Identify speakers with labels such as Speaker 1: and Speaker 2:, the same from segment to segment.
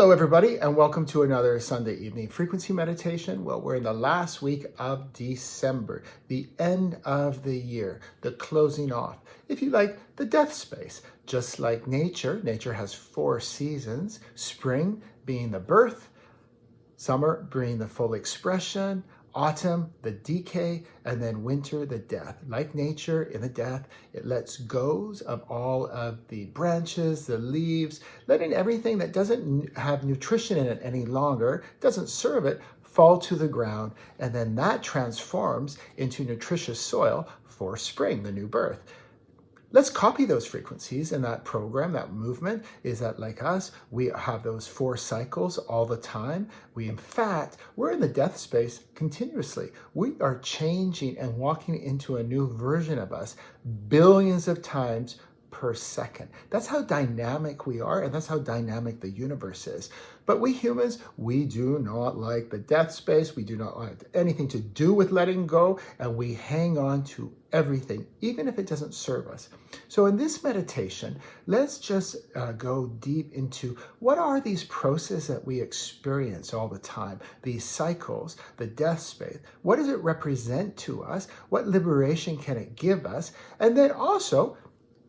Speaker 1: Hello, everybody, and welcome to another Sunday evening frequency meditation. Well, we're in the last week of December, the end of the year, the closing off, if you like, the death space. Just like nature has 4 seasons, spring being the birth, summer being the full expression, autumn, the decay, and then winter, the death. Like nature, in the death, it lets go of all of the branches, the leaves, letting everything that doesn't have nutrition in it any longer, doesn't serve it, fall to the ground, and then that transforms into nutritious soil for spring, the new birth. Let's copy those frequencies in that program. That movement is that, like us, we have those 4 cycles all the time. In fact, we're in the death space continuously. We are changing and walking into a new version of us billions of times per second. That's how dynamic we are, and that's how dynamic the universe is. But we humans, we do not like the death space. We do not like anything to do with letting go, and we hang on to everything, even if it doesn't serve us. So in this meditation, let's just go deep into what are these processes that we experience all the time, these cycles, the death space. What does it represent to us? What liberation can it give us? And then also,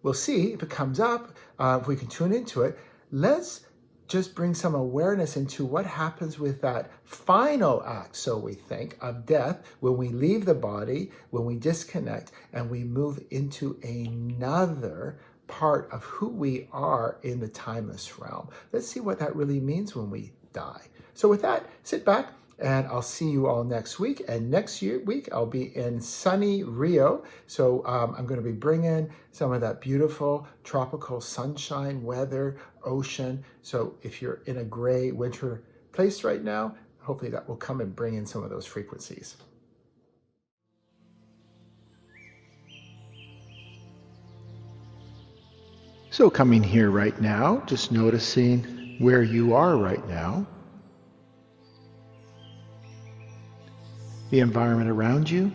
Speaker 1: we'll see if it comes up, if we can tune into it. Let's just bring some awareness into what happens with that final act, so we think, of death, when we leave the body, when we disconnect, and we move into another part of who we are in the timeless realm. Let's see what that really means when we die. So with that, sit back, and I'll see you all next week. And next week, I'll be in sunny Rio. So I'm going to be bringing some of that beautiful tropical sunshine, weather, ocean. So if you're in a gray winter place right now, hopefully that will come and bring in some of those frequencies. So coming here right now, just noticing where you are right now. The environment around you,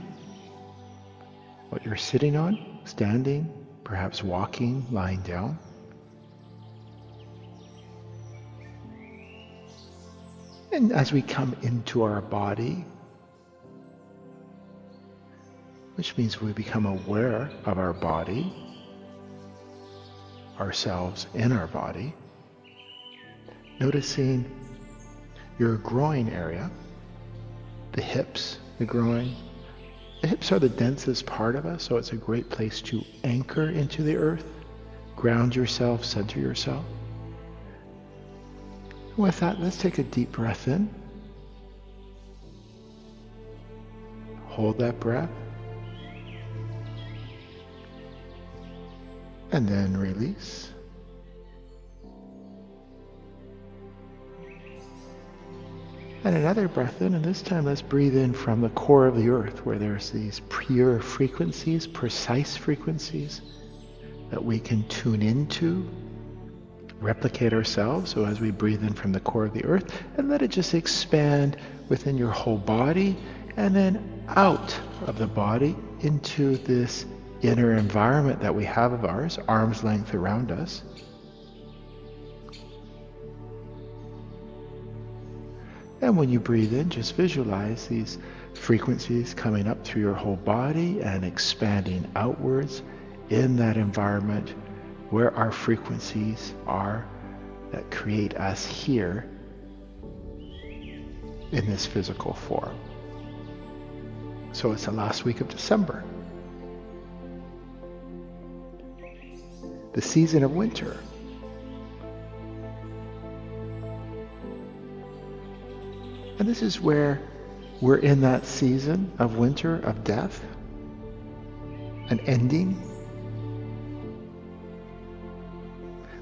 Speaker 1: what you're sitting on, standing, perhaps walking, lying down. And as we come into our body, which means we become aware of our body, ourselves in our body, noticing your groin area, the hips, the groin. The hips are the densest part of us, so it's a great place to anchor into the earth, ground yourself, center yourself. With that, let's take a deep breath in. Hold that breath. And then release. And another breath in, and this time let's breathe in from the core of the earth, where there's these pure frequencies, precise frequencies that we can tune into, replicate ourselves. So as we breathe in from the core of the earth, and let it just expand within your whole body, and then out of the body into this inner environment that we have of ours, arm's length around us. And when you breathe in, just visualize these frequencies coming up through your whole body and expanding outwards in that environment where our frequencies are that create us here in this physical form. So it's the last week of December, the season of winter. And this is where we're in that season of winter, of death, an ending.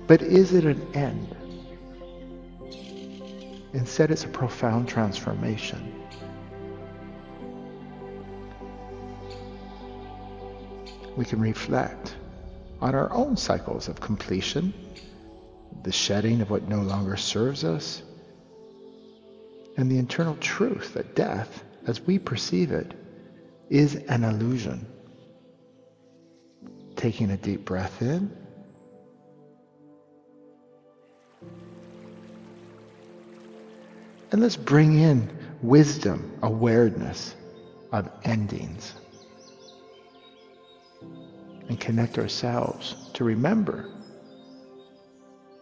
Speaker 1: But is it an end? Instead, it's a profound transformation. We can reflect on our own cycles of completion, the shedding of what no longer serves us, and the internal truth that death, as we perceive it, is an illusion. Taking a deep breath in, And let's bring in wisdom, awareness of endings. And connect ourselves to remember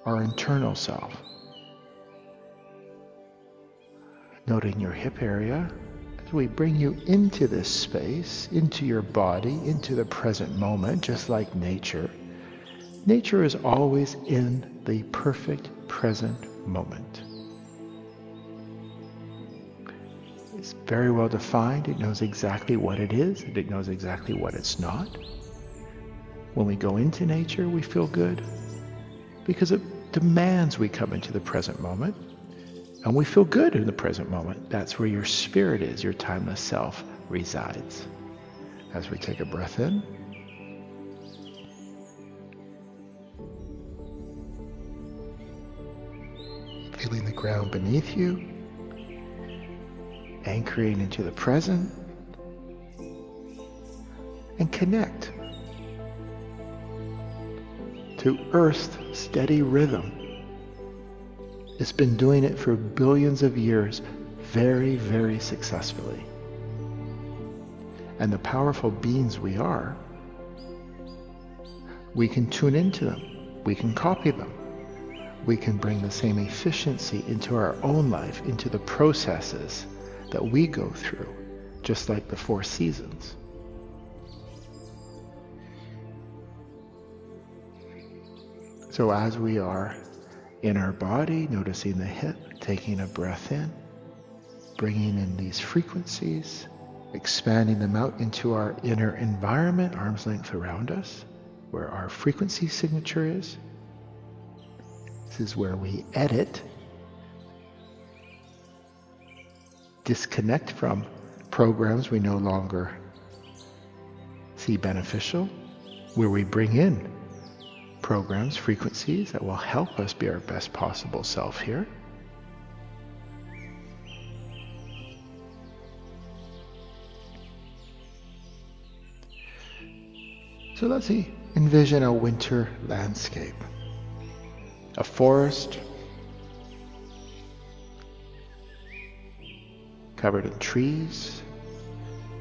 Speaker 1: our internal self. Noting your hip area as we bring you into this space, into your body, into the present moment, just like nature. Nature is always in the perfect present moment. It's very well defined. It knows exactly what it is, and it knows exactly what it's not. When we go into nature, we feel good because it demands we come into the present moment, and we feel good in the present moment. That's where your spirit is, your timeless self resides. As we take a breath in, feeling the ground beneath you, anchoring into the present, and connect to Earth's steady rhythm. It's been doing it for billions of years very, very successfully. And the powerful beings we are, we can tune into them. We can copy them. We can bring the same efficiency into our own life, into the processes that we go through, just like the 4 seasons. So as we are in our body, noticing the hip, taking a breath in, bringing in these frequencies, expanding them out into our inner environment, arm's length around us, where our frequency signature is. This is where we edit, disconnect from programs we no longer see beneficial, where we bring in programs, frequencies that will help us be our best possible self here. So let's envision a winter landscape. A forest covered in trees,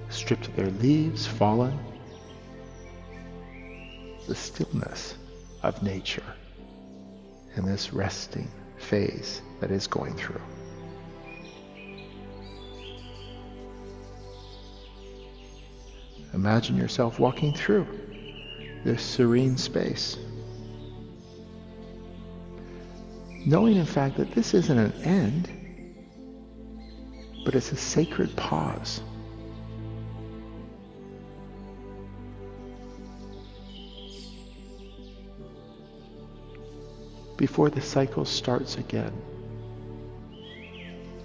Speaker 1: stripped of their leaves, fallen. The stillness of nature in this resting phase that is going through. Imagine yourself walking through this serene space, knowing in fact that this isn't an end, but it's a sacred pause. Before the cycle starts again.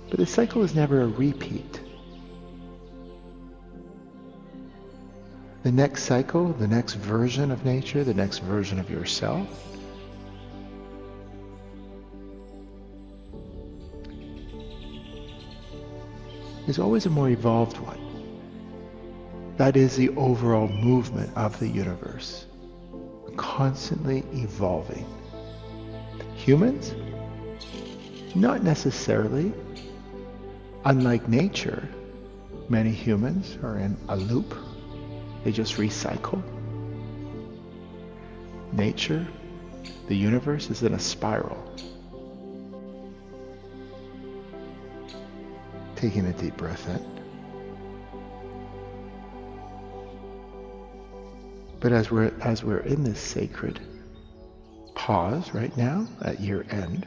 Speaker 1: But the cycle is never a repeat. The next cycle, the next version of nature, the next version of yourself is always a more evolved one. That is the overall movement of the universe, constantly evolving. Humans? Not necessarily. Unlike nature, many humans are in a loop. They just recycle. Nature, the universe, is in a spiral. Taking a deep breath in. But as we're in this sacred pause right now at year end,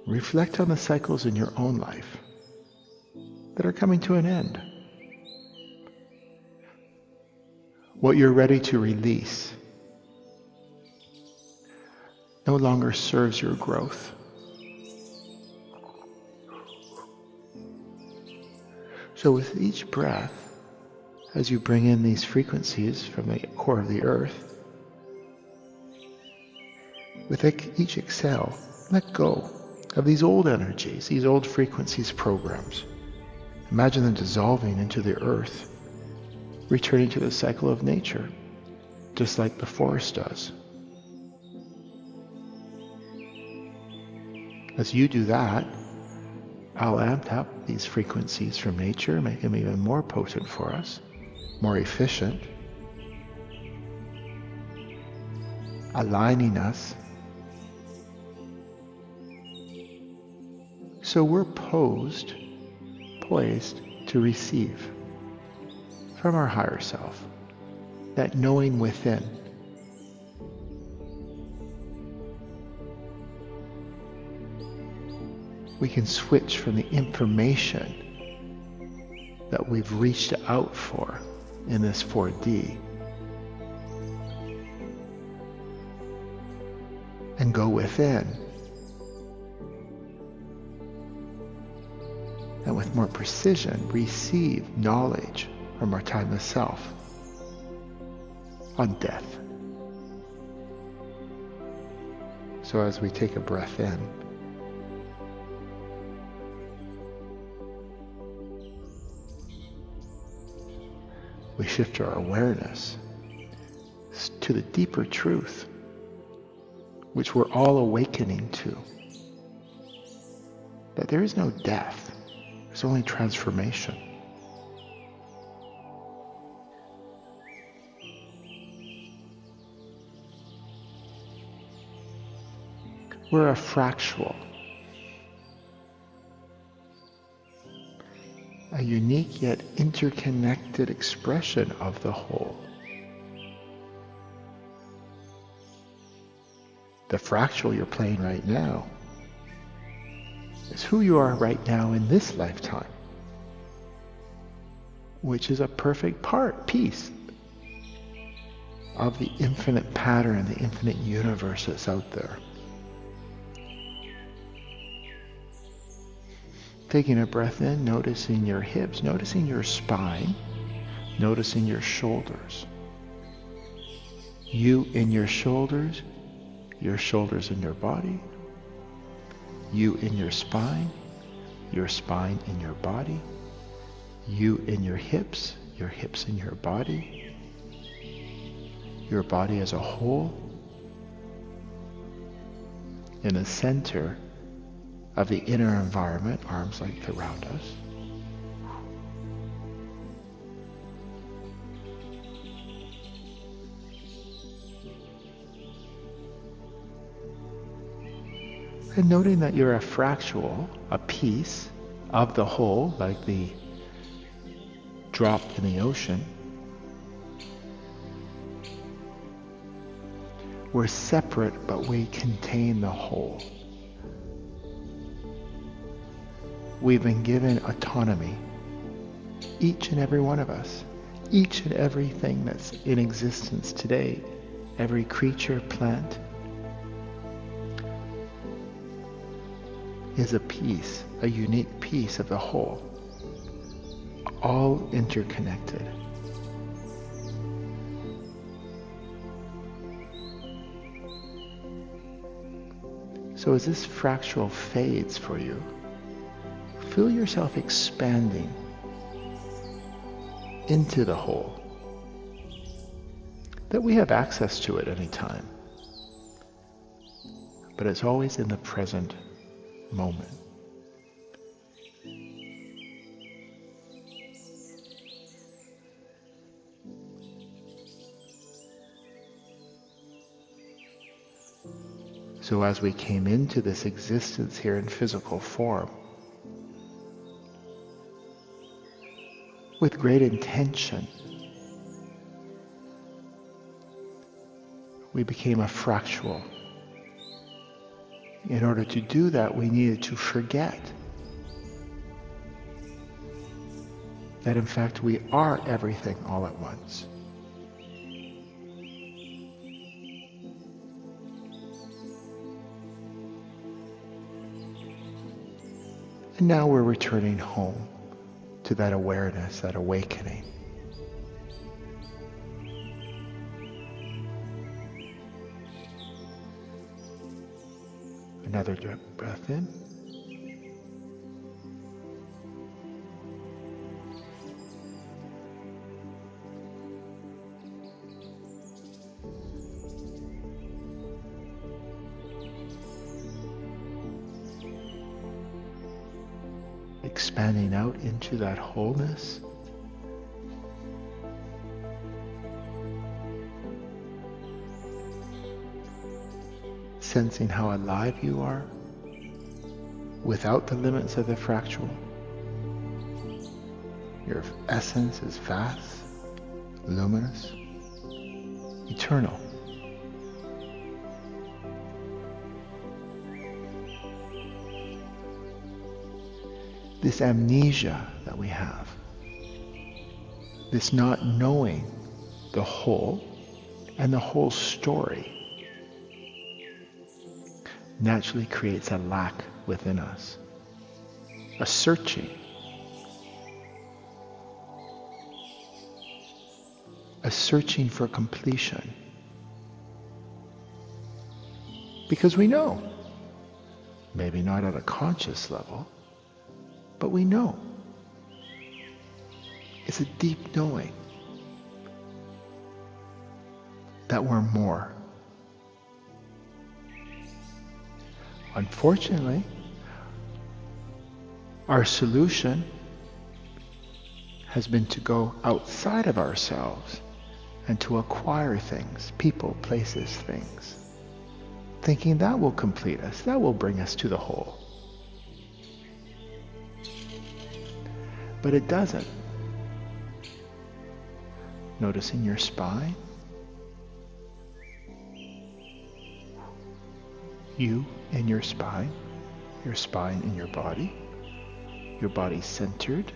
Speaker 1: reflect on the cycles in your own life that are coming to an end. What you're ready to release no longer serves your growth. So with each breath, as you bring in these frequencies from the core of the earth, with each exhale, let go of these old energies, these old frequencies, programs. Imagine them dissolving into the earth, returning to the cycle of nature, just like the forest does. As you do that, I'll amp up these frequencies from nature, make them even more potent for us, more efficient, aligning us so we're poised to receive from our higher self, that knowing within. We can switch from the information that we've reached out for in this 4D and go within, and with more precision receive knowledge from our timeless self on death. So as we take a breath in, we shift our awareness to the deeper truth, which we're all awakening to, that there is no death, there's only transformation. We're a fractal, a unique yet interconnected expression of the whole. The fractal you're playing right now is who you are right now in this lifetime, which is a perfect piece of the infinite pattern, the infinite universe that's out there. Taking a breath in, noticing your hips, noticing your spine, noticing your shoulders. You in your shoulders in your body. You in your spine in your body. You in your hips in your body as a whole. In the center of the inner environment, arms length around us. And noting that you're a fractal, a piece of the whole, like the drop in the ocean. We're separate, but we contain the whole. We've been given autonomy, each and every one of us, each and everything that's in existence today, every creature, plant, is a piece, a unique piece of the whole, all interconnected. So as this fractal fades for you, feel yourself expanding into the whole, that we have access to at any time, but it's always in the present moment. So as we came into this existence here in physical form, with great intention, we became a fractal. In order to do that, we needed to forget that in fact we are everything all at once. And now we're returning home to that awareness, that awakening. Another deep breath in. expanding out into that wholeness. Sensing how alive you are without the limits of the fractal. Your essence is vast, luminous, eternal. This amnesia that we have, this not knowing the whole and the whole story, naturally creates a lack within us, a searching, for completion. Because we know, maybe not at a conscious level, but we know. It's a deep knowing that we're more. Unfortunately, our solution has been to go outside of ourselves and to acquire things, people, places, things, thinking that will complete us, that will bring us to the whole. But it doesn't. Noticing your spine, you in your spine in your body centered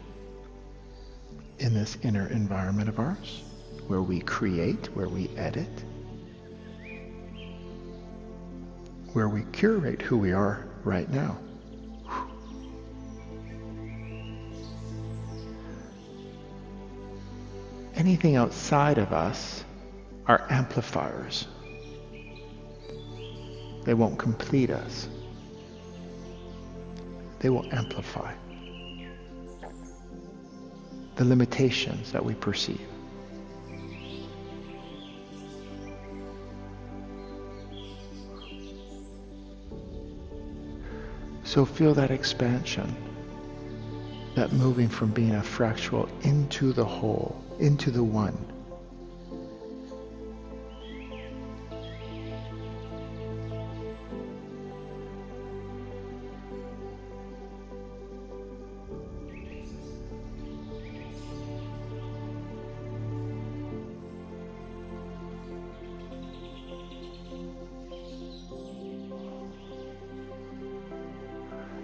Speaker 1: in this inner environment of ours, where we create, where we edit, where we curate who we are right now. Anything outside of us are amplifiers. They won't complete us. They will amplify the limitations that we perceive. So feel that expansion, that moving from being a fractal into the whole, into the one.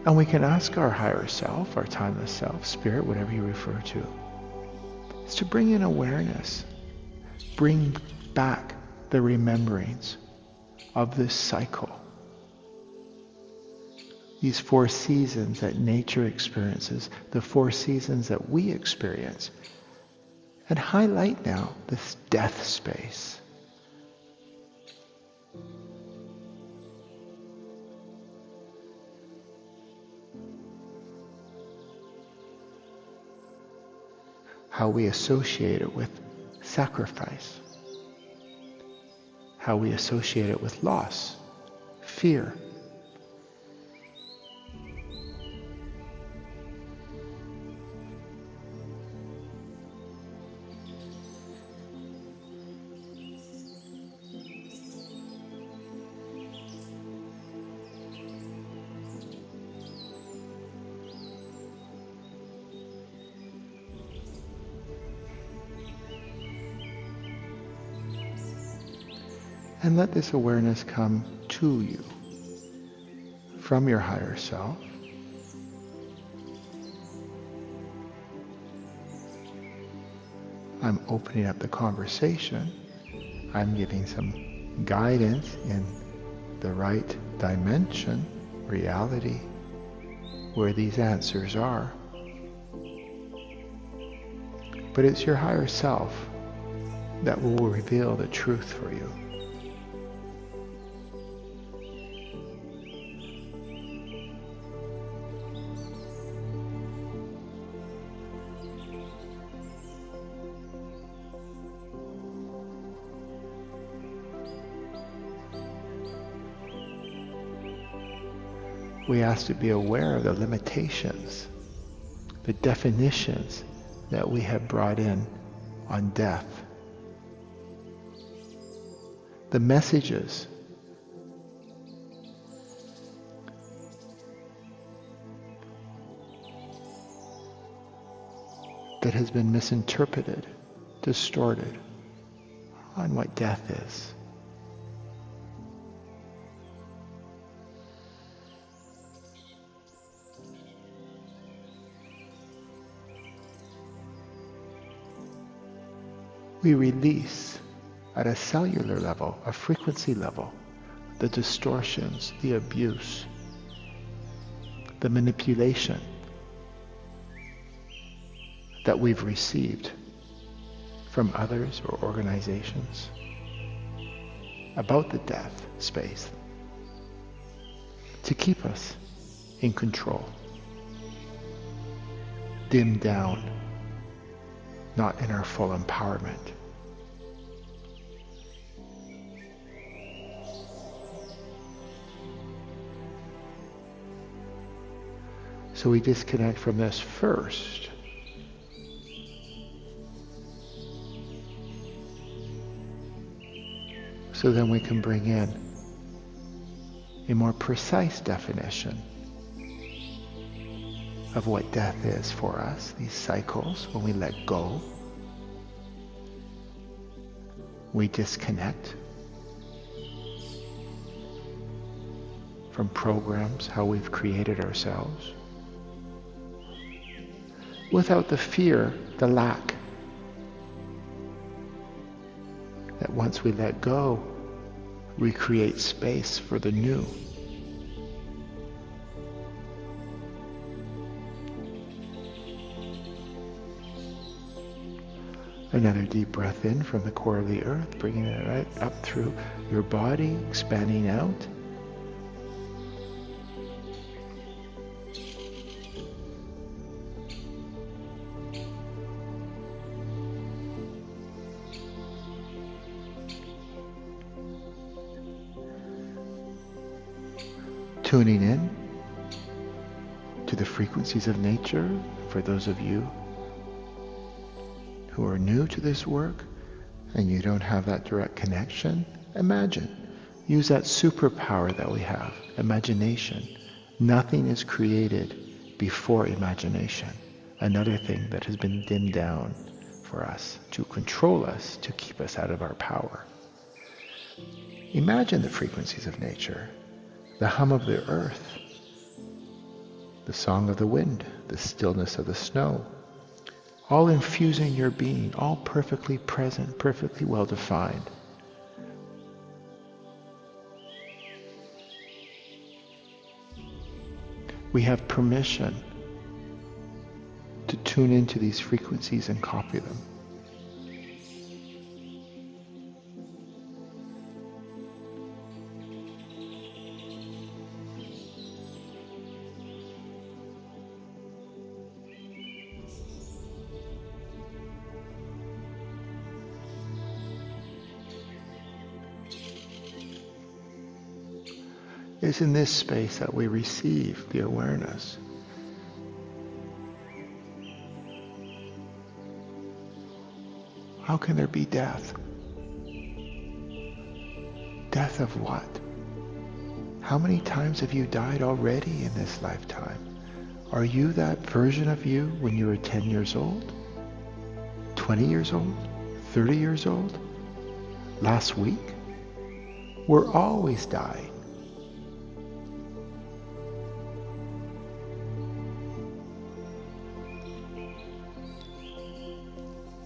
Speaker 1: And we can ask our higher self, our timeless self, spirit, whatever you refer to, is to bring in awareness, bring back the rememberings of this cycle, these 4 seasons that nature experiences, the 4 seasons that we experience, and highlight now this death space. How we associate it with sacrifice, how we associate it with loss, fear. And let this awareness come to you from your higher self. I'm opening up the conversation. I'm giving some guidance in the right dimension, reality, where these answers are. But it's your higher self that will reveal the truth for you. We ask to be aware of the limitations the definitions that we have brought in on death, the messages that has been misinterpreted, distorted on what death is. We release at a cellular level, a frequency level, the distortions, the abuse, the manipulation that we've received from others or organizations about the death space to keep us in control, dimmed down, not in our full empowerment. So we disconnect from this first. So then we can bring in a more precise definition of what death is for us, these cycles. When we let go, we disconnect from programs, how we've created ourselves, without the fear, the lack, that once we let go, we create space for the new. Another deep breath in from the core of the earth, bringing it right up through your body, expanding out. Tuning in to the frequencies of nature. For those of you who are new to this work and you don't have that direct connection, imagine. Use that superpower that we have, imagination. Nothing is created before imagination. Another thing that has been dimmed down for us to control us, to keep us out of our power. Imagine the frequencies of nature. The hum of the earth, the song of the wind, the stillness of the snow, all infusing your being, all perfectly present, perfectly well defined. We have permission to tune into these frequencies and copy them. It's in this space that we receive the awareness. How can there be death? Death of what? How many times have you died already in this lifetime? Are you that version of you when you were 10 years old? 20 years old? 30 years old? Last week? We're always dying.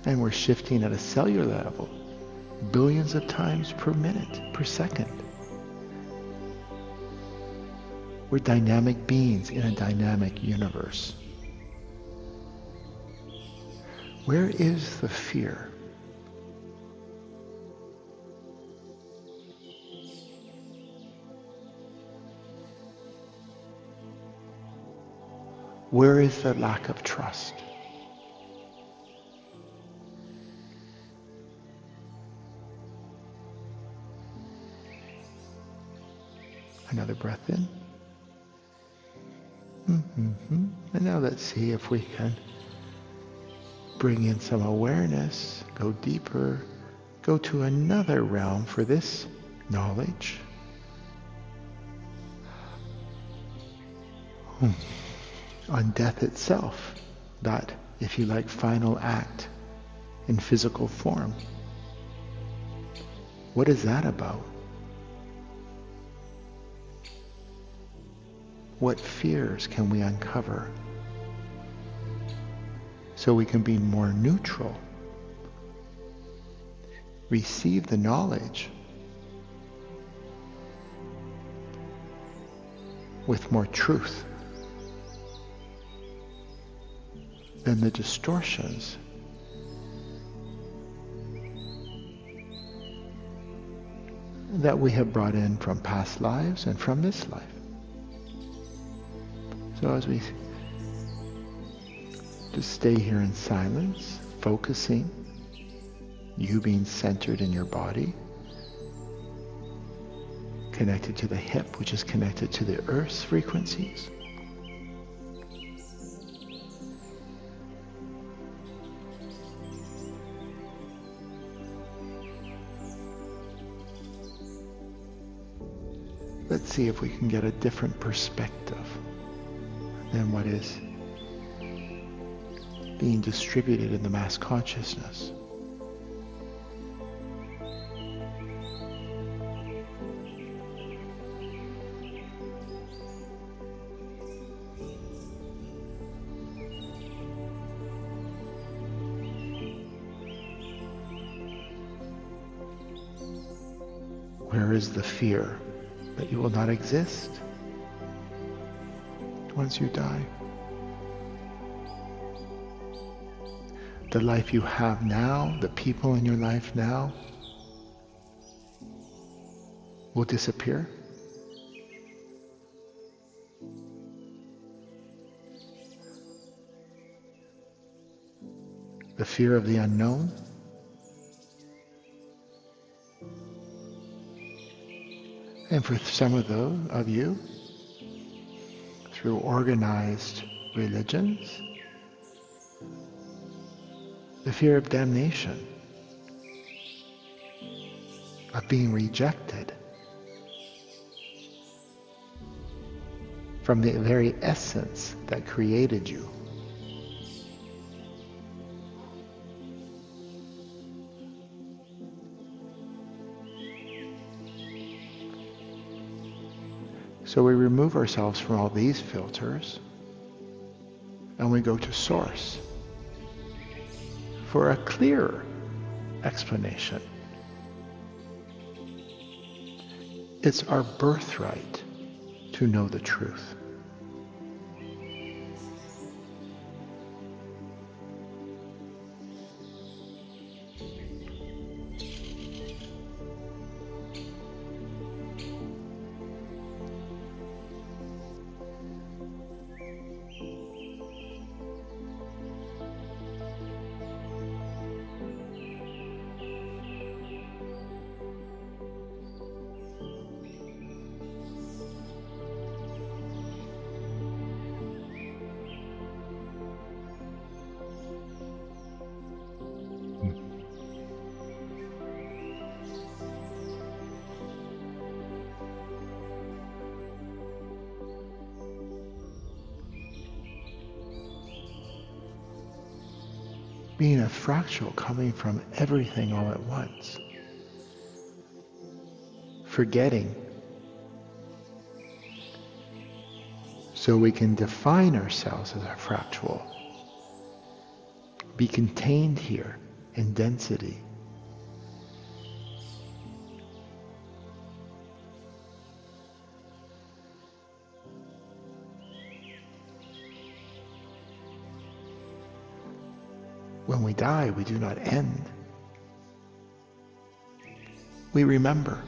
Speaker 1: And we're shifting at a cellular level, billions of times per minute, per second. We're dynamic beings in a dynamic universe. Where is the fear? Where is the lack of trust? Another breath in. And now let's see if we can bring in some awareness, go deeper, go to another realm for this knowledge. On death itself, that, if you like, final act in physical form. What is that about? What fears can we uncover so we can be more neutral, receive the knowledge with more truth than the distortions that we have brought in from past lives and from this life. So as we just stay here in silence, focusing, you being centered in your body, connected to the hip, which is connected to the earth's frequencies. Let's see if we can get a different perspective than what is being distributed in the mass consciousness. Where is the fear that you will not exist once you die? The life you have now, the people in your life now, will disappear. The fear of the unknown. And for some of you, through organized religions, the fear of damnation, of being rejected from the very essence that created you. So we remove ourselves from all these filters and we go to Source for a clearer explanation. It's our birthright to know the truth. Being a fractal coming from everything all at once. Forgetting. So we can define ourselves as a fractal. Be contained here in density. When we die, we do not end. We remember.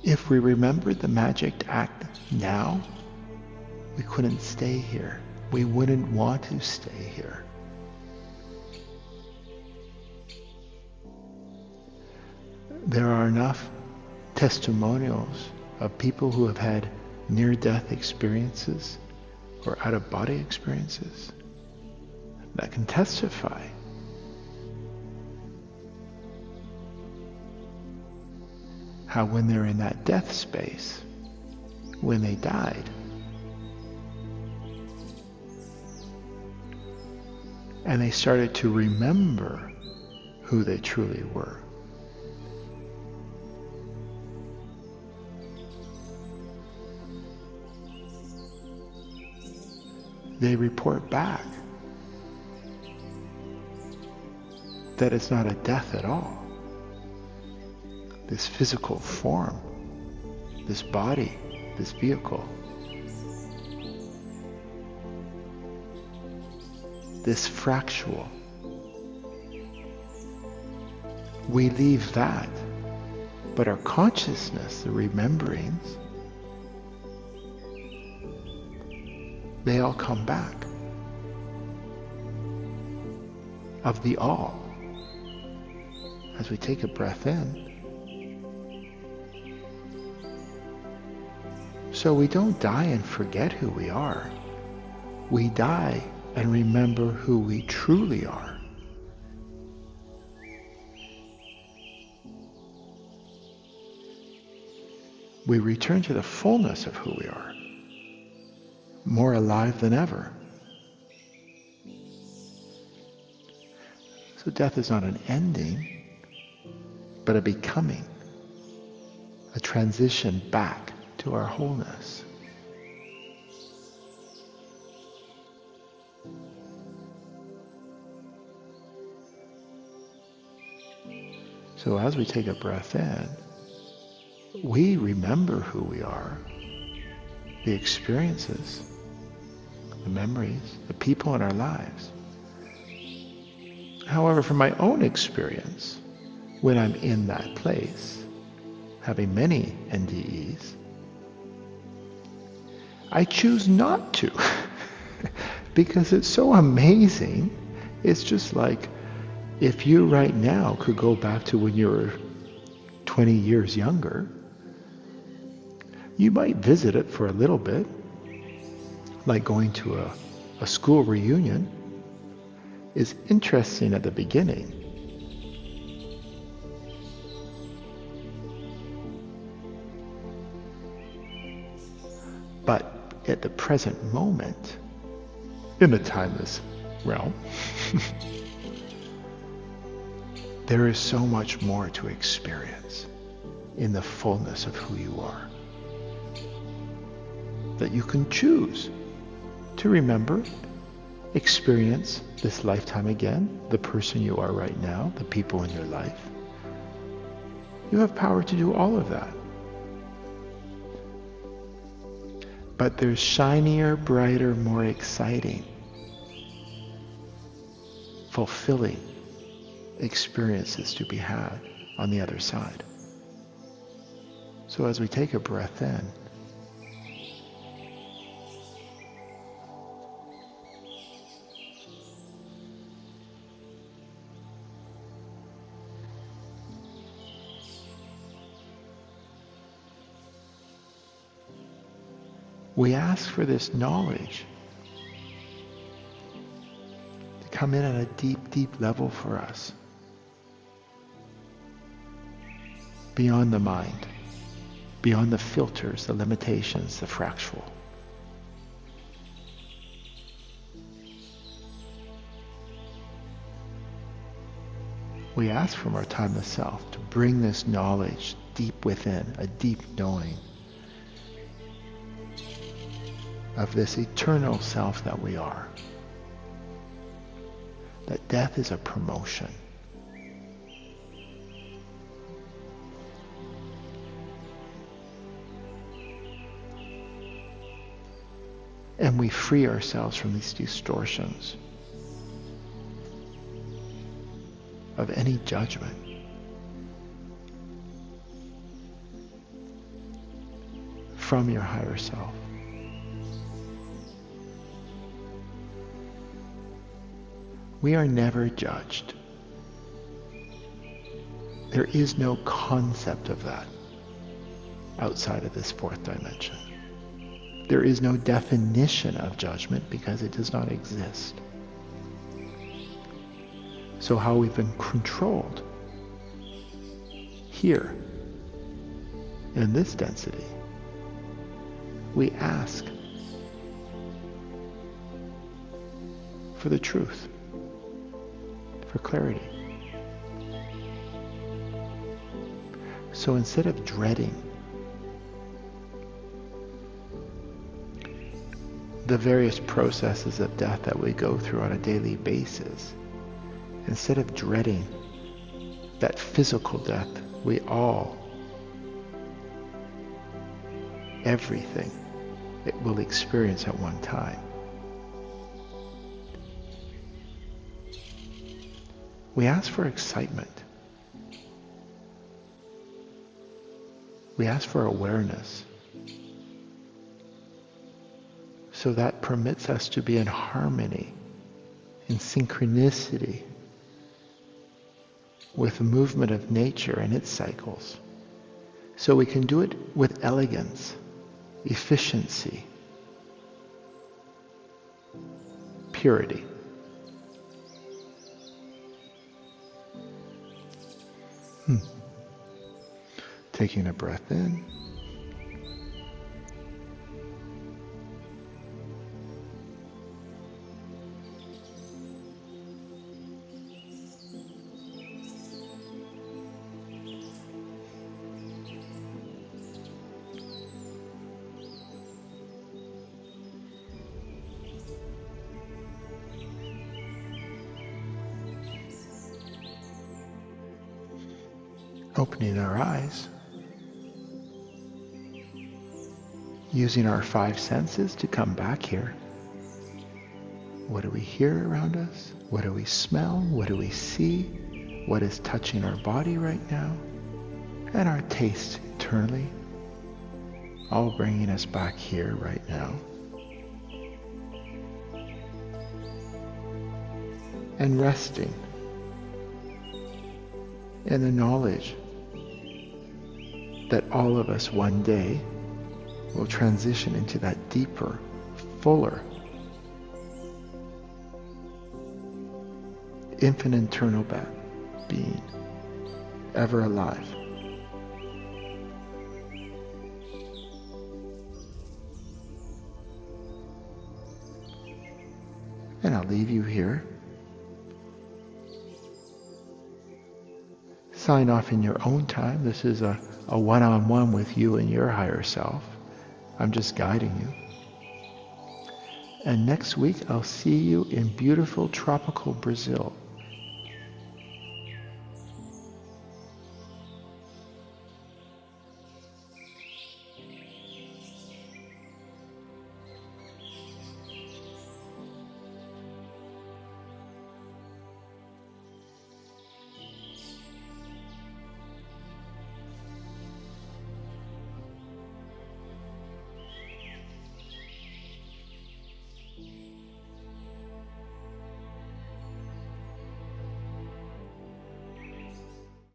Speaker 1: If we remember the magic act now, we couldn't stay here. We wouldn't want to stay here. There are enough testimonials of people who have had near-death experiences or out-of-body experiences that can testify how when they're in that death space, when they died, and they started to remember who they truly were, they report back that it's not a death at all. This physical form, this body, this vehicle, this fractal. We leave that, but our consciousness, the rememberings, they all come back of the all. As we take a breath in, so we don't die and forget who we are. We die and remember who we truly are. We return to the fullness of who we are, more alive than ever. So death is not an ending, but a becoming, a transition back to our wholeness. So as we take a breath in, we remember who we are, the experiences, the memories, the people in our lives. However, from my own experience, when I'm in that place, having many NDEs, I choose not to because it's so amazing. It's just like if you right now could go back to when you were 20 years younger, you might visit it for a little bit, like going to a school reunion is interesting at the beginning. But at the present moment, in the timeless realm, there is so much more to experience in the fullness of who you are, that you can choose to remember, experience this lifetime again, the person you are right now, the people in your life. You have power to do all of that. But there's shinier, brighter, more exciting, fulfilling experiences to be had on the other side. So as we take a breath in, we ask for this knowledge to come in at a deep, deep level for us, beyond the mind, beyond the filters, the limitations, the fractal. We ask from our timeless self to bring this knowledge deep within, a deep knowing of this eternal self that we are. That death is a promotion. And we free ourselves from these distortions of any judgment. From your higher self. We are never judged. There is no concept of that outside of this fourth dimension. There is no definition of judgment because it does not exist. So how we've been controlled here in this density, we ask for the truth, for clarity. So instead of dreading the various processes of death that we go through on a daily basis, instead of dreading that physical death, we all, everything, it will experience at one time. We ask for excitement. We ask for awareness. So that permits us to be in harmony, in synchronicity with the movement of nature and its cycles. So we can do it with elegance, efficiency, purity. Taking a breath in. Opening our eyes, using our 5 senses to come back here. What do we hear around us? What do we smell? What do we see? What is touching our body right now? And our taste internally, all bringing us back here right now. And resting in the knowledge that all of us one day will transition into that deeper, fuller, infinite eternal being, ever alive. And I'll leave you here. Sign off in your own time. This is a one-on-one with you and your higher self. I'm just guiding you. And next week I'll see you in beautiful tropical Brazil.